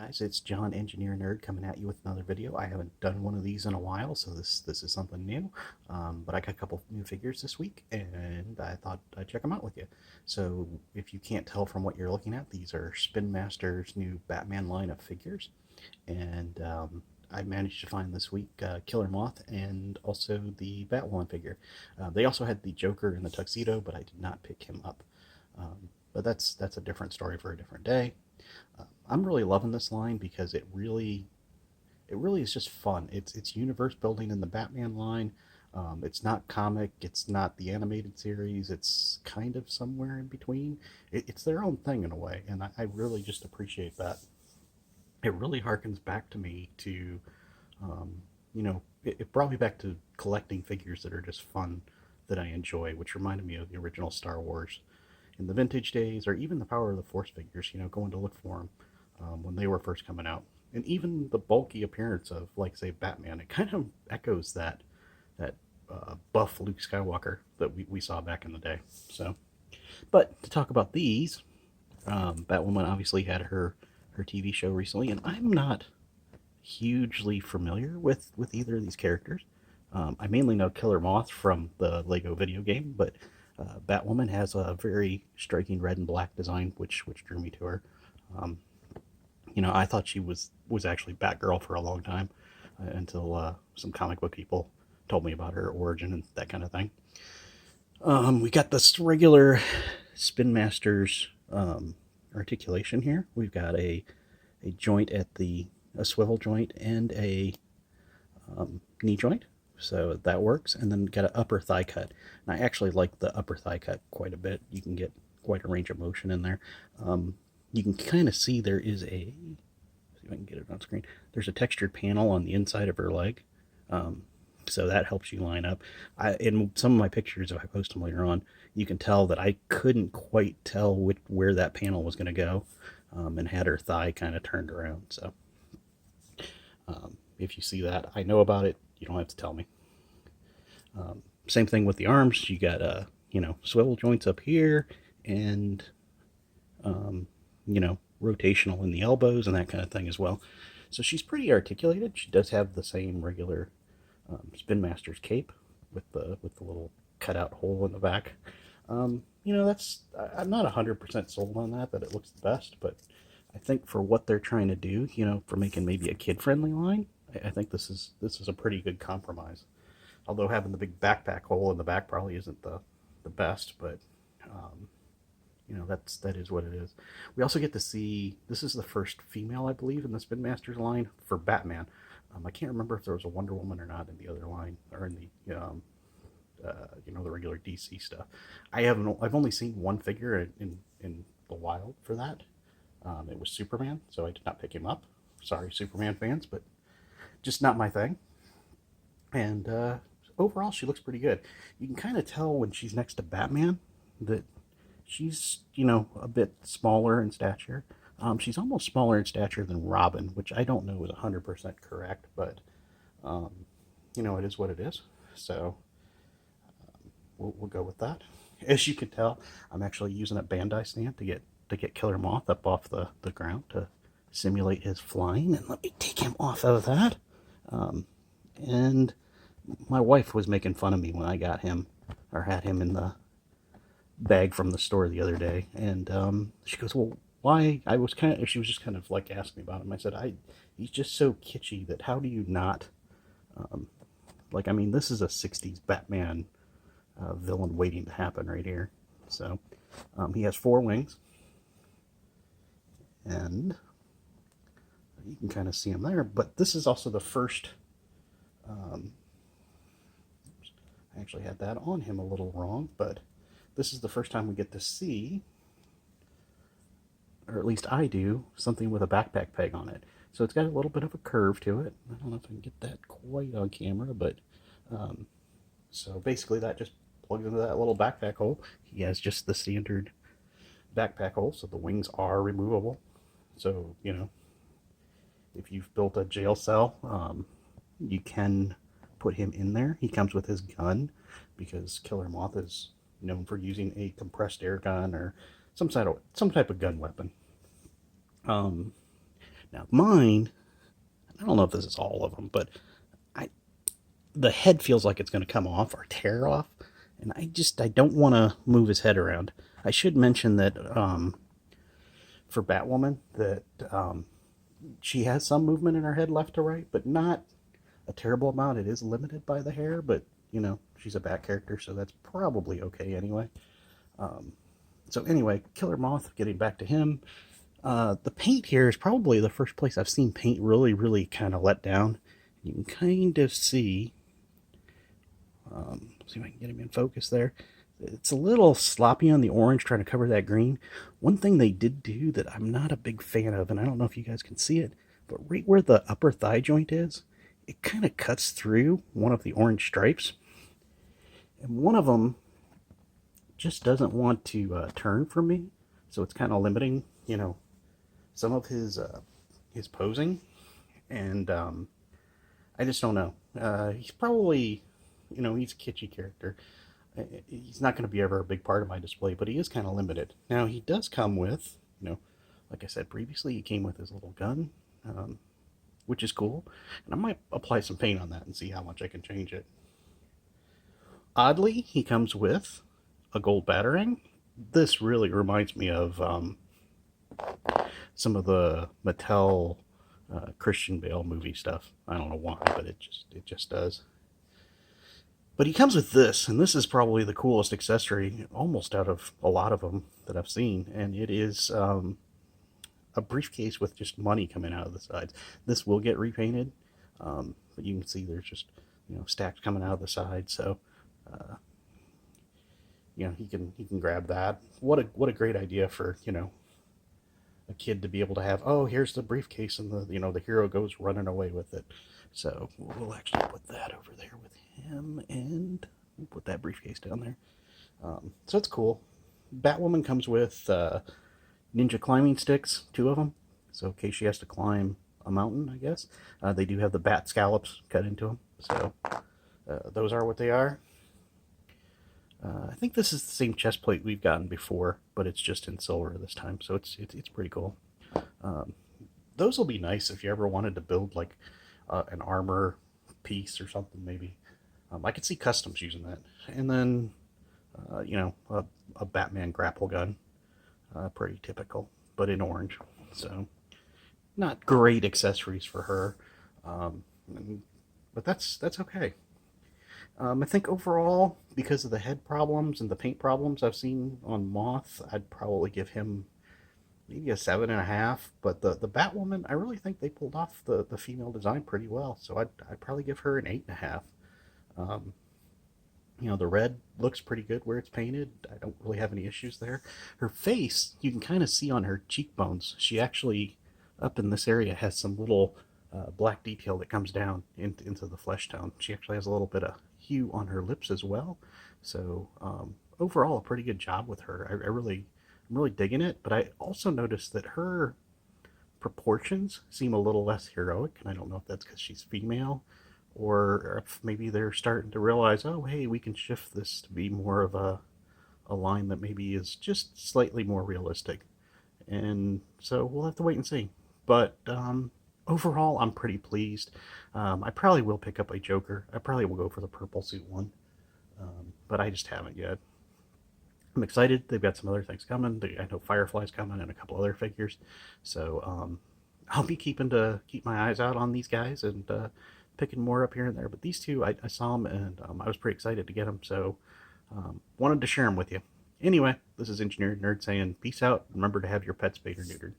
guys, it's John Engineernerd coming at you with another video. I haven't done one of these in a while, so this is something new. But I got a couple new figures this week, and I thought I'd check them out with you. So if you can't tell from what you're looking at, these are Spin Master's new Batman line of figures, and I managed to find this week Killer Moth and also the Batwoman figure. They also had the Joker in the tuxedo, but I did not pick him up. But that's a different story for a different day. I'm really loving this line because it really is just fun. It's universe building in the Batman line. It's not comic. It's not the animated series. It's kind of somewhere in between. It's their own thing in a way, and I really just appreciate that. It really harkens back to me to, it brought me back to collecting figures that are just fun that I enjoy, which reminded me of the original Star Wars in the vintage days, or even the Power of the Force figures, going to look for them when they were first coming out. And even the bulky appearance of, like, say, Batman, it kind of echoes that buff Luke Skywalker that we saw back in the day. So, but to talk about these, Batwoman obviously had her TV show recently, and I'm not hugely familiar with either of these characters. I mainly know Killer Moth from the Lego video game, but Batwoman has a very striking red and black design, which drew me to her. Um, I thought she was actually Batgirl for a long time until some comic book people told me about her origin and that kind of thing. We got this regular Spin Masters articulation here. We've got a joint at a swivel joint and a knee joint, so that works. And then got an upper thigh cut. And I actually like the upper thigh cut quite a bit. You can get quite a range of motion in there. You can kind of see there is see if I can get it on screen. There's a textured panel on the inside of her leg, so that helps you line up. In some of my pictures, if I post them later on, you can tell that I couldn't quite tell where that panel was going to go, and had her thigh kind of turned around. So if you see that, I know about it. You don't have to tell me. Same thing with the arms. You got swivel joints up here, and rotational in the elbows and that kind of thing as well. So she's pretty articulated. She does have the same regular Spin Master's cape with the little cutout hole in the back. That's I'm not 100% sold on that it looks the best, but I think for what they're trying to do, for making maybe a kid-friendly line, I think this is a pretty good compromise. Although having the big backpack hole in the back probably isn't the best, but that is what it is. We also get to see, this is the first female, I believe, in the Spin Masters line for Batman. I can't remember if there was a Wonder Woman or not in the other line, or in the regular DC stuff. I've only seen one figure in the wild for that. It was Superman, so I did not pick him up. Sorry, Superman fans, but just not my thing. And overall, she looks pretty good. You can kind of tell when she's next to Batman that she's, a bit smaller in stature. She's almost smaller in stature than Robin, which I don't know is 100% correct, but, it is what it is. So we'll go with that. As you can tell, I'm actually using a Bandai stand to get Killer Moth up off the ground to simulate his flying. And let me take him off of that. And my wife was making fun of me when I got him, or had him in the bag from the store the other day, and she goes, "Well, why?" She was just kind of like asking me about him. I said, he's just so kitschy that how do you not, this is a '60s Batman villain waiting to happen right here. So he has 4 wings, and you can kind of see him there. But this is also the first. I actually had that on him a little wrong, but this is the first time we get to see, or at least I do, something with a backpack peg on it. So it's got a little bit of a curve to it. I don't know if I can get that quite on camera, but so basically that just plugs into that little backpack hole. He has just the standard backpack hole, so the wings are removable. So, if you've built a jail cell, you can put him in there. He comes with his gun, because Killer Moth is known for using a compressed air gun or some type of gun weapon. Now mine, I don't know if this is all of them, but I the head feels like it's going to come off or tear off, and I don't want to move his head around. I should mention that for Batwoman that she has some movement in her head left to right, but not a terrible amount. It is limited by the hair, but she's a Bat character, so that's probably okay anyway. So anyway, Killer Moth, getting back to him, the paint here is probably the first place I've seen paint really, really kind of let down. You can kind of see, see if I can get him in focus there. It's a little sloppy on the orange, trying to cover that green. One thing they did do that I'm not a big fan of, and I don't know if you guys can see it, but right where the upper thigh joint is, it kind of cuts through one of the orange stripes. And one of them just doesn't want to turn for me, so it's kind of limiting, some of his posing. And I just don't know. He's probably, he's a kitschy character. He's not going to be ever a big part of my display, but he is kind of limited. Now, he does come with, like I said previously, he came with his little gun, which is cool. And I might apply some paint on that and see how much I can change it. Oddly, he comes with a gold batarang. This really reminds me of some of the Mattel Christian Bale movie stuff. I don't know why, but it just does. But he comes with this, and this is probably the coolest accessory almost out of a lot of them that I've seen, and it is a briefcase with just money coming out of the sides. This will get repainted, but you can see there's just stacks coming out of the side, so he can grab that. What a great idea for a kid to be able to have. Oh, here's the briefcase, and the hero goes running away with it. So we'll actually put that over there with him, and we'll put that briefcase down there. So it's cool. Batwoman comes with ninja climbing sticks, 2 of them. So in case she has to climb a mountain, I guess. They do have the bat scallops cut into them. So those are what they are. I think this is the same chest plate we've gotten before, but it's just in silver this time, so it's pretty cool. Those will be nice if you ever wanted to build like an armor piece or something, maybe. I could see customs using that. And then, a Batman grapple gun. Pretty typical, but in orange. So, not great accessories for her, but that's okay. I think overall, because of the head problems and the paint problems I've seen on Moth, I'd probably give him maybe a 7.5. But the Batwoman, I really think they pulled off the female design pretty well. So I'd probably give her an 8.5. The red looks pretty good where it's painted. I don't really have any issues there. Her face, you can kind of see on her cheekbones. She actually, up in this area, has some little black detail that comes down into the flesh tone. She actually has a little bit of hue on her lips as well. So overall, a pretty good job with her. I'm really digging it. But I also noticed that her proportions seem a little less heroic, and I don't know if that's because she's female, or if maybe they're starting to realize, oh, hey, we can shift this to be more of a line that maybe is just slightly more realistic. And so we'll have to wait and see. But overall, I'm pretty pleased. I probably will pick up a Joker. I probably will go for the purple suit one, but I just haven't yet. I'm excited. They've got some other things coming. I know Firefly's coming and a couple other figures. So I'll be keep my eyes out on these guys and picking more up here and there. But these two, I saw them and I was pretty excited to get them. So wanted to share them with you. Anyway, this is Engineernerd saying peace out. Remember to have your pets spayed or neutered.